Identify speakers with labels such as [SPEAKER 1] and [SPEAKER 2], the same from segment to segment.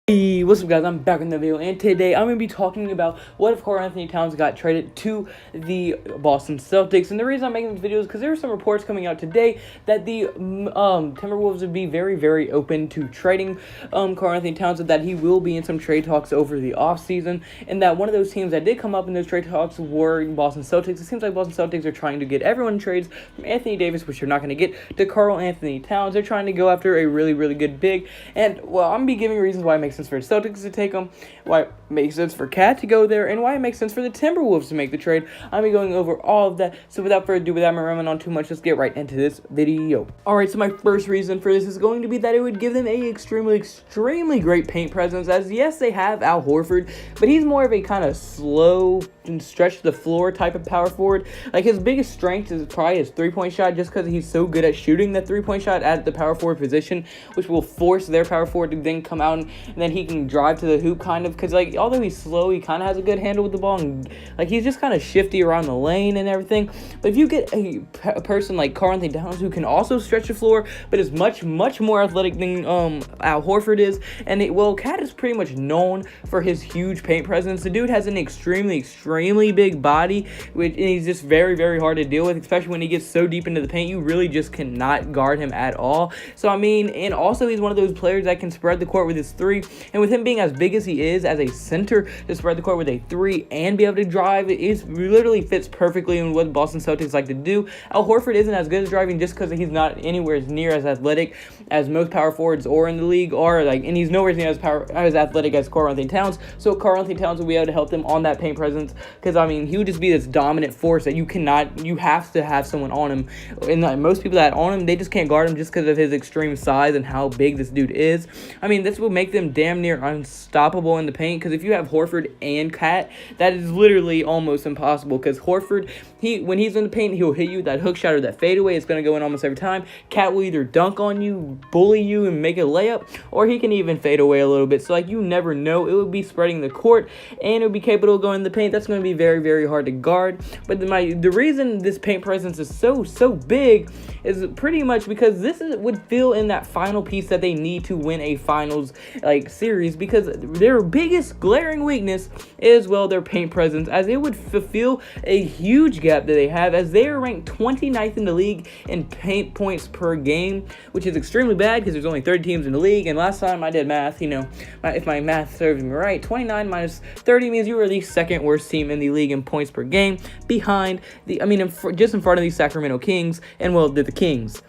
[SPEAKER 1] Hey, what's up guys, I'm back in the video, and today I'm going to be talking about what if Karl Towns got traded to the Boston Celtics. And the reason I'm making this video is because there are some reports coming out today that the Timberwolves would be very open to trading Karl Towns, and that he will be in some trade talks over the offseason, and that one of those teams that did come up in those trade talks were Boston Celtics. It seems like Boston Celtics are trying to get everyone in trades from Anthony Davis, which they're not going to get, to Karl Towns. They're trying to go after a really good big, and well, I'm going to be giving reasons why it makes sense for the Celtics to take them, why it makes sense for Cat to go there, and why it makes sense for the Timberwolves to make the trade. I'll be going over all of that, so without further ado, without me rambling on too much, let's get right into this video. Alright, so my first reason for this is going to be that it would give them a extremely great paint presence, as yes, they have Al Horford, but he's more of a kind of slow and stretch the floor type of power forward. Like, his biggest strength is probably his three-point shot, just because he's so good at shooting that three-point shot at the power forward position, which will force their power forward to then come out and then he can drive to the hoop, kind of, because like, although he's slow, he kind of has a good handle with the ball, and like, he's just kind of shifty around the lane and everything. But if you get a person like Karl Towns who can also stretch the floor but is much more athletic than Al Horford is, and Cat is pretty much known for his huge paint presence. The dude has an extremely big body, and he's just very hard to deal with, especially when he gets so deep into the paint. You really just cannot guard him at all. So I mean, and also he's one of those players that can spread the court with his three, and with him being as big as he is as a center, to spread the court with a three and be able to drive, it literally fits perfectly in what Boston Celtics like to do. Al Horford isn't as good at driving just because he's not anywhere near as athletic as most power forwards or in the league are, like, and he's nowhere near as athletic as Karl Towns. So Karl Towns will be able to help them on that paint presence, because I mean, he would just be this dominant force that you have to have someone on him, and like, most people that on him, they just can't guard him just because of his extreme size and how big this dude is. I mean, this will make them damn near unstoppable in the paint, because if you have Horford and Cat, that is literally almost impossible, because Horford, when he's in the paint, he'll hit you with that hook shot or that fadeaway. It's going to go in almost every time. Cat will either dunk on you, bully you, and make a layup, or he can even fade away a little bit. So like, you never know. It would be spreading the court, and it would be capable of going in the paint. That's going to be very hard to guard. But the reason this paint presence is so big is pretty much because would fill in that final piece that they need to win a finals like series, because their biggest glaring weakness is, well, their paint presence, as it would fulfill a huge gap that they have, as they are ranked 29th in the league in paint points per game, which is extremely bad because there's only 30 teams in the league. And last time I did math, if my math serves me right, 29 minus 30 means you were the second worst team in the league in points per game, behind just in front of the Sacramento Kings. And well, they're the Kings.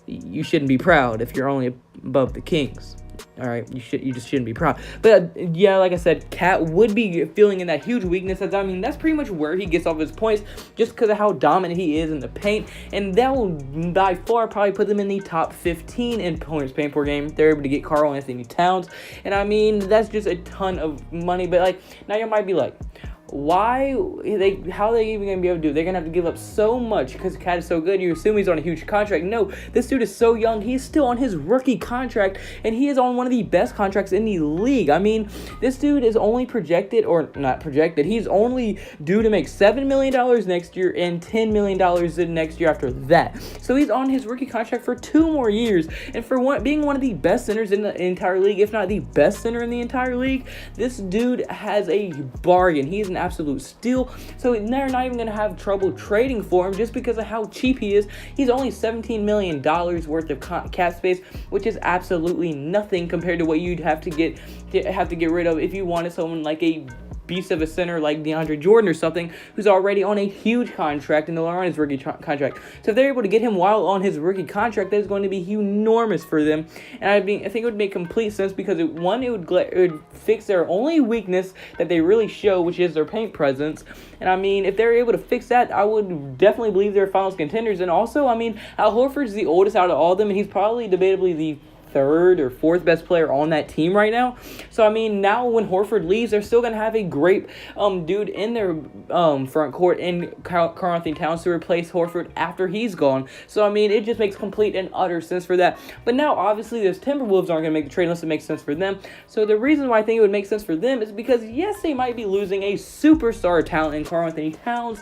[SPEAKER 1] You shouldn't be proud if you're only above the Kings. All right, you just shouldn't be proud. But yeah, like I said, Cat would be feeling in that huge weakness. That's pretty much where he gets all of his points, just because of how dominant he is in the paint, and that will by far probably put them in the top 15 in points paint per game. They're able to get Karl Towns, and I mean, that's just a ton of money. But like, now you might be like, how are they even going to be able to do it? They're going to have to give up so much because Cat is so good. You assume he's on a huge contract. No, this dude is so young. He's still on his rookie contract, and he is on one of the best contracts in the league. I mean, this dude is only projected, or not projected, he's only due to make $7 million next year and $10 million the next year after that. So he's on his rookie contract for 2 more years, and for being one of the best centers in the entire league, if not the best center in the entire league, this dude has a bargain. He's an absolute steal. So they're not even going to have trouble trading for him just because of how cheap he is. He's only $17 million worth of cap space, which is absolutely nothing compared to what you'd have to get rid of if you wanted someone like a beast of a center like DeAndre Jordan or something, who's already on a huge contract and they're on his rookie contract. So if they're able to get him while on his rookie contract, that is going to be enormous for them. And I think it would make complete sense, because it would fix their only weakness that they really show, which is their paint presence. And I mean, if they're able to fix that, I would definitely believe they're finals contenders. And also, I mean, Al Horford's the oldest out of all of them, and he's probably debatably the third or fourth best player on that team right now. So I mean, now when Horford leaves, they're still gonna have a great dude in their front court in Karl Towns to replace Horford after he's gone. So I mean, it just makes complete and utter sense for that. But now obviously those Timberwolves aren't gonna make the trade unless it makes sense for them. So the reason why I think it would make sense for them is because yes, they might be losing a superstar talent in Karl Towns,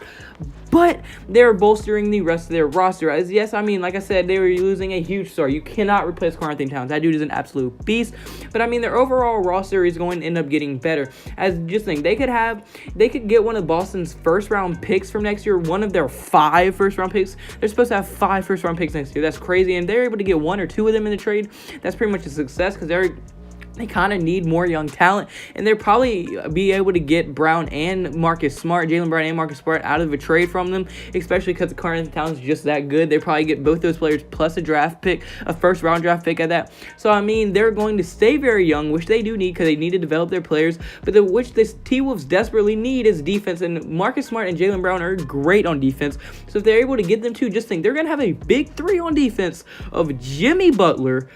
[SPEAKER 1] but they're bolstering the rest of their roster. As yes, I mean, like I said, they were losing a huge star. You cannot replace Karl Towns. That dude is an absolute beast. But I mean, their overall roster is going to end up getting better. As just think, they could get one of Boston's first round picks from next year, one of their 5 first round picks. They're supposed to have 5 first round picks next year. That's crazy. And they're able to get 1 or 2 of them in the trade. That's pretty much a success because they kind of need more young talent, and they'll probably be able to get Brown and Marcus Smart, Jaylen Brown and Marcus Smart, out of a trade from them, especially because the Karl Towns is just that good. They probably get both those players plus a draft pick, a first-round draft pick at that. So, I mean, they're going to stay very young, which they do need because they need to develop their players, but which the T-Wolves desperately need is defense, and Marcus Smart and Jaylen Brown are great on defense. So, if they're able to get them to, just think, they're going to have a big 3 on defense of Jimmy Butler,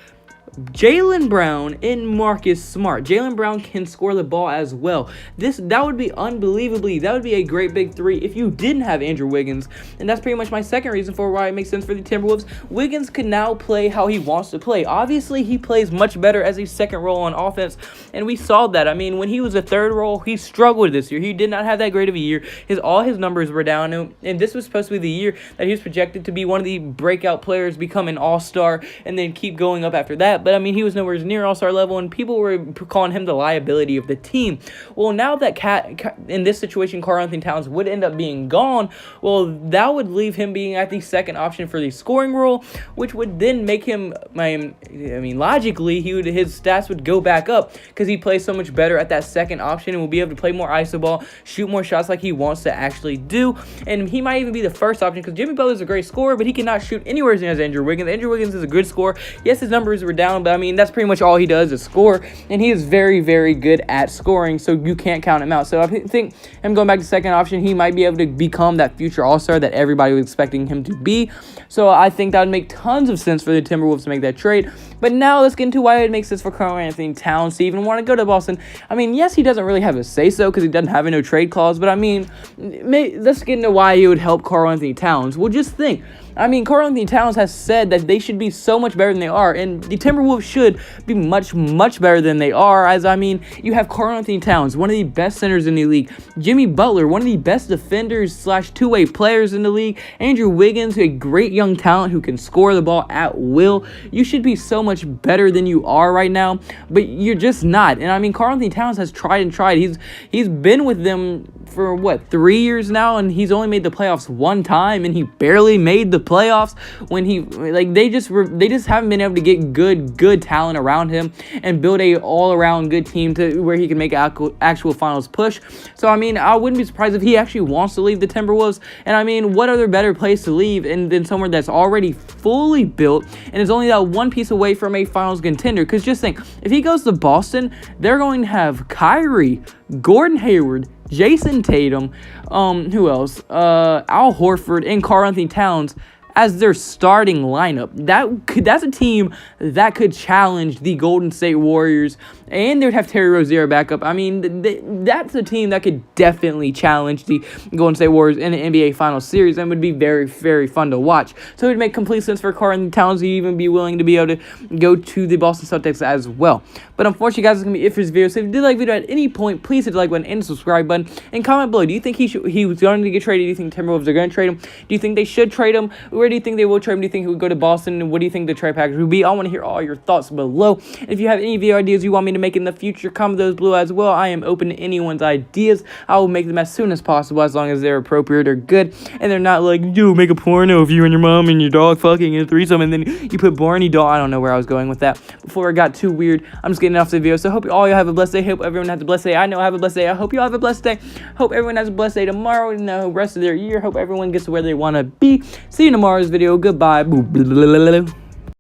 [SPEAKER 1] Jaylen Brown, and Marcus Smart. Jaylen Brown can score the ball as well. That would be unbelievably, that would be a great big 3 if you didn't have Andrew Wiggins. And that's pretty much my second reason for why it makes sense for the Timberwolves. Wiggins can now play how he wants to play. Obviously, he plays much better as a second role on offense, and we saw that. I mean, when he was a third role, he struggled this year. He did not have that great of a year. All his numbers were down, and this was supposed to be the year that he was projected to be one of the breakout players, become an all-star, and then keep going up after that. But I mean, he was nowhere near all-star level, and people were calling him the liability of the team. Well, now that in this situation, Karl Towns would end up being gone, well, that would leave him being at the second option for the scoring role, which would then make him, logically, his stats would go back up because he plays so much better at that second option and will be able to play more iso ball, shoot more shots like he wants to actually do, and he might even be the first option because Jimmy Butler is a great scorer, but he cannot shoot anywhere as Andrew Wiggins. Andrew Wiggins is a good scorer. Yes, his numbers were down, but I mean, that's pretty much all he does is score, and he is very, very good at scoring, so you can't count him out. So I think him going back to second option, he might be able to become that future all-star that everybody was expecting him to be. So I think that would make tons of sense for the Timberwolves to make that trade. But now let's get into why it makes sense for Karl Towns to even want to go to Boston. I mean, yes, he doesn't really have a say-so because he doesn't have a no trade clause, but I mean, let's get into why he would help Karl Towns. Well, just think. I mean, Karl Towns has said that they should be so much better than they are, and the Timberwolves should be much, much better than they are, as, I mean, you have Karl Towns, one of the best centers in the league, Jimmy Butler, one of the best defenders / two-way players in the league, Andrew Wiggins, a great young talent who can score the ball at will. You should be so much better than you are right now, but you're just not. And, I mean, Karl Towns has tried and tried. He's been with them for, 3 years now, and he's only made the playoffs 1 time, and he barely made the playoffs when they just haven't been able to get good talent around him and build a all-around good team to where he can make actual finals push. So I mean, I wouldn't be surprised if he actually wants to leave the Timberwolves. And I mean, what other better place to leave than somewhere that's already fully built and is only that one piece away from a finals contender? Because just think, if he goes to Boston, they're going to have Kyrie, Gordon Hayward, Jason Tatum, who else? Al Horford and Karl Towns as their starting lineup. That's a team that could challenge the Golden State Warriors, and they'd have Terry Rozier back up. I mean, that's a team that could definitely challenge the Golden State Warriors in the NBA Finals series and would be very, very fun to watch. So it would make complete sense for Karl Towns to even be willing to be able to go to the Boston Celtics as well. But unfortunately, guys, it's going to be it for this video. So if you did like the video at any point, please hit the like button and the subscribe button, and comment below. Do you think he was going to get traded? Do you think Timberwolves are going to trade him? Do you think they should trade him? Where do you think they will trade him? Do you think he would go to Boston? And what do you think the trade package would be? I want to hear all your thoughts below. And if you have any video ideas you want me to make in the future, comment those below as well. I am open to anyone's ideas. I will make them as soon as possible, as long as they're appropriate or good, and they're not like, yo, make a porno of you and your mom and your dog fucking in a threesome, and then you put Barney doll. I don't know where I was going with that before it got too weird. I'm just getting off the video. So I hope all you have a blessed day. Hope everyone has a blessed day. I know I have a blessed day. I hope you all have a blessed day. Hope everyone has a blessed day tomorrow and the rest of their year. Hope everyone gets to where they want to be. See you in tomorrow's video. Goodbye.